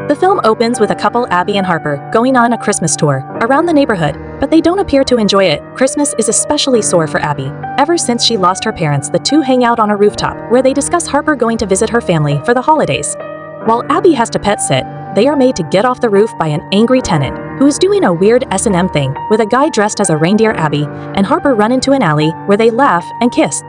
The film opens with a couple, Abby and Harper, going on a Christmas tour around the neighborhood, but they don't appear to enjoy it. Christmas is especially sore for Abby. Ever since she lost her parents, the two hang out on a rooftop where they discuss Harper going to visit her family for the holidays. While Abby has to pet sit, they are made to get off the roof by an angry tenant who is doing a weird S&M thing with a guy dressed as a reindeer. Abby and Harper run into an alley where they laugh and kiss.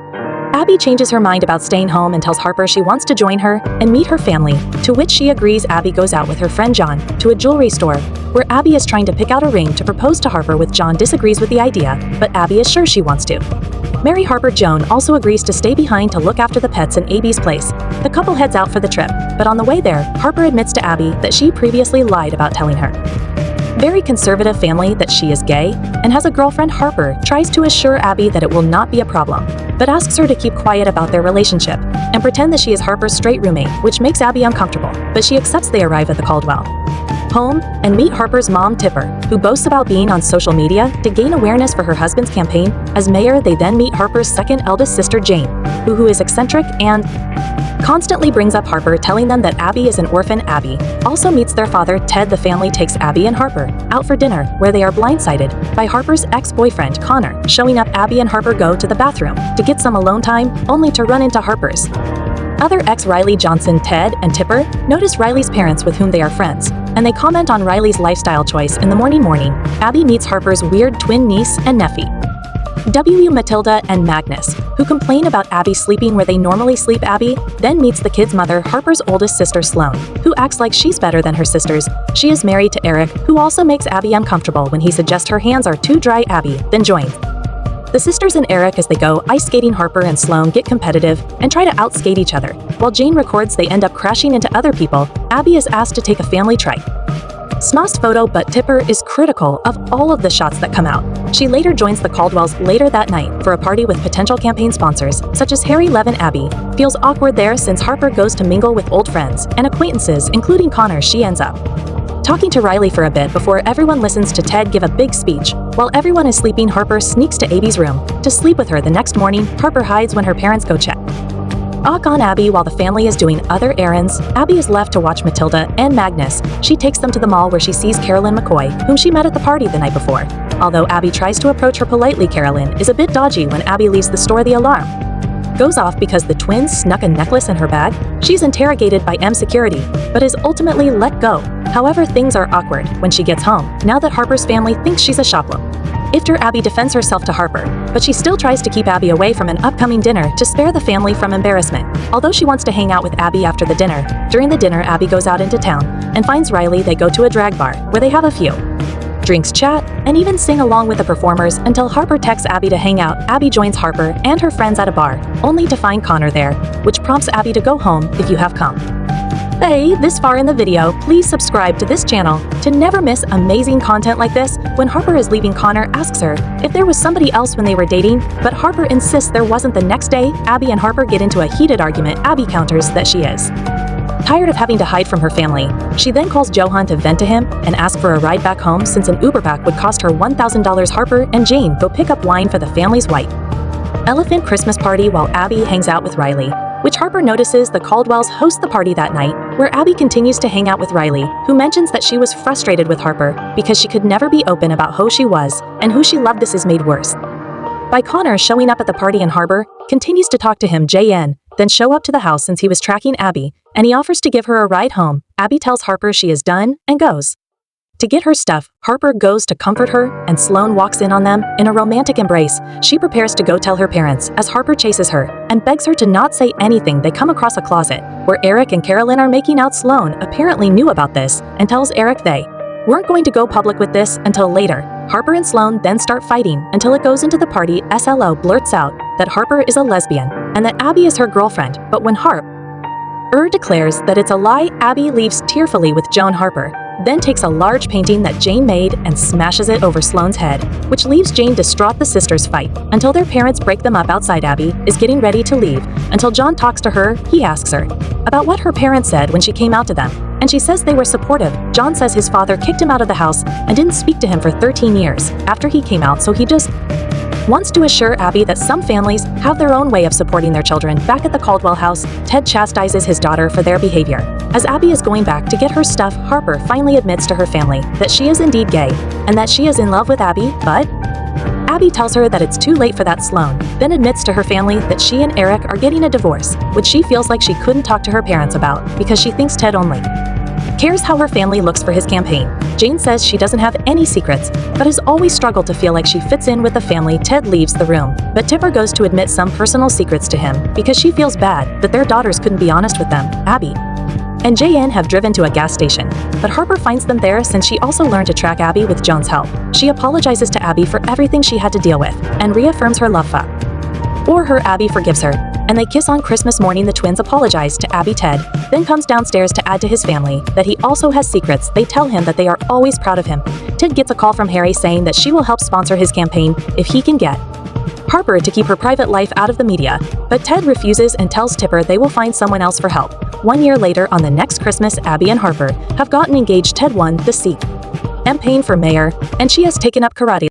Abby changes her mind about staying home and tells Harper she wants to join her and meet her family, to which she agrees. Abby goes out with her friend John to a jewelry store where Abby is trying to pick out a ring to propose to Harper, with John disagrees with the idea, but Abby is sure she wants to. Mary Harper Joan also agrees to stay behind to look after the pets in Abby's place. The couple heads out for the trip, but on the way there, Harper admits to Abby that she previously lied about telling her very conservative family that she is gay and has a girlfriend. Harper tries to assure Abby that it will not be a problem, but asks her to keep quiet about their relationship and pretend that she is Harper's straight roommate, which makes Abby uncomfortable, but she accepts. They arrive at the Caldwell home and meet Harper's mom, Tipper, who boasts about being on social media to gain awareness for her husband's campaign as mayor. They then meet Harper's second eldest sister, Jane, who is eccentric and constantly brings up Harper, telling them that Abby is an orphan. Abby also meets their father, Ted. The family takes Abby and Harper out for dinner, where they are blindsided by Harper's ex-boyfriend, Connor, showing up. Abby and Harper go to the bathroom to get some alone time, only to run into Harper's other ex, Riley Johnson. Ted and Tipper notice Riley's parents, with whom they are friends, and they comment on Riley's lifestyle choice. In the morning, Abby meets Harper's weird twin niece and nephew, Matilda and Magnus, who complain about Abby sleeping where they normally sleep. Abby then meets the kids' mother, Harper's oldest sister, Sloane, who acts like she's better than her sisters. She is married to Eric, who also makes Abby uncomfortable when he suggests her hands are too dry. Abby then joins the sisters and Eric as they go ice skating. Harper and Sloane get competitive and try to outskate each other. While Jane records, they end up crashing into other people. Abby is asked to take a family SMOS photo, but Tipper is critical of all of the shots that come out. She later joins the Caldwells later that night for a party with potential campaign sponsors, such as Harry Levin. Abby feels awkward there since Harper goes to mingle with old friends and acquaintances, including Connor. She ends up talking to Riley for a bit before everyone listens to Ted give a big speech. While everyone is sleeping, Harper sneaks to Abby's room to sleep with her. The next morning, Harper hides when her parents go check on Abby while the family is doing other errands. Abby is left to watch Matilda and Magnus. She takes them to the mall where she sees Carolyn McCoy, whom she met at the party the night before. Although Abby tries to approach her politely, Carolyn is a bit dodgy. When Abby leaves the store, the alarm goes off because the twins snuck a necklace in her bag. She's interrogated by M security, but is ultimately let go. However, things are awkward when she gets home, now that Harper's family thinks she's a shoplifter. Abby defends herself to Harper, but she still tries to keep Abby away from an upcoming dinner to spare the family from embarrassment. Although she wants to hang out with Abby after the dinner, during the dinner Abby goes out into town and finds Riley. They go to a drag bar where they have a few drinks, chat, and even sing along with the performers until Harper texts Abby to hang out. Abby joins Harper and her friends at a bar, only to find Connor there, which prompts Abby to go home. If you have come this far in the video, please subscribe to this channel to never miss amazing content like this. When Harper is leaving, Connor asks her if there was somebody else when they were dating, but Harper insists there wasn't. The next day, Abby and Harper get into a heated argument. Abby counters that she is tired of having to hide from her family. She then calls Johan to vent to him and ask for a ride back home since an Uber back would cost her $1,000. Harper and Jane go pick up wine for the family's white elephant Christmas party while Abby hangs out with Riley, which Harper notices the Caldwells host the party that night, where Abby continues to hang out with Riley, who mentions that she was frustrated with Harper because she could never be open about who she was and who she loved. This is made worse by Connor showing up at the party, and Harper continues to talk to him. JN then show up to the house since he was tracking Abby, and he offers to give her a ride home. Abby tells Harper she is done and goes to get her stuff. Harper goes to comfort her, and Sloane walks in on them in a romantic embrace. She prepares to go tell her parents as Harper chases her and begs her to not say anything. They come across a closet where Eric and Carolyn are making out. Sloane apparently knew about this and tells Eric they weren't going to go public with this until later. Harper and Sloane then start fighting until it goes into the party. SLO blurts out that Harper is a lesbian and that Abby is her girlfriend, but when Harper declares that it's a lie, Abby leaves tearfully with Joan. Harper then takes a large painting that Jane made and smashes it over Sloane's head, which leaves Jane distraught. The sisters fight until their parents break them up outside. Abby is getting ready to leave until John talks to her. He asks her about what her parents said when she came out to them, and she says they were supportive. John says his father kicked him out of the house and didn't speak to him for 13 years after he came out, so he just wants to assure Abby that some families have their own way of supporting their children. Back at the Caldwell house, Ted chastises his daughter for their behavior. As Abby is going back to get her stuff, Harper finally admits to her family that she is indeed gay and that she is in love with Abby, but Abby tells her that it's too late for that. Sloane then admits to her family that she and Eric are getting a divorce, which she feels like she couldn't talk to her parents about because she thinks Ted only cares how her family looks for his campaign. Jane says she doesn't have any secrets, but has always struggled to feel like she fits in with the family. Ted leaves the room, but Tipper goes to admit some personal secrets to him because she feels bad that their daughters couldn't be honest with them. Abby and JN have driven to a gas station, but Harper finds them there since she also learned to track Abby with Joan's help. She apologizes to Abby for everything she had to deal with and reaffirms her love for her. Abby forgives her, and they kiss on Christmas morning. The twins apologize to Abby. Ted then comes downstairs to add to his family that he also has secrets. They tell him that they are always proud of him. Ted gets a call from Harry saying that she will help sponsor his campaign if he can get Harper to keep her private life out of the media, but Ted refuses and tells Tipper they will find someone else for help. 1 year later, on the next Christmas, Abby and Harper have gotten engaged. Ted won the campaign for mayor, and she has taken up karate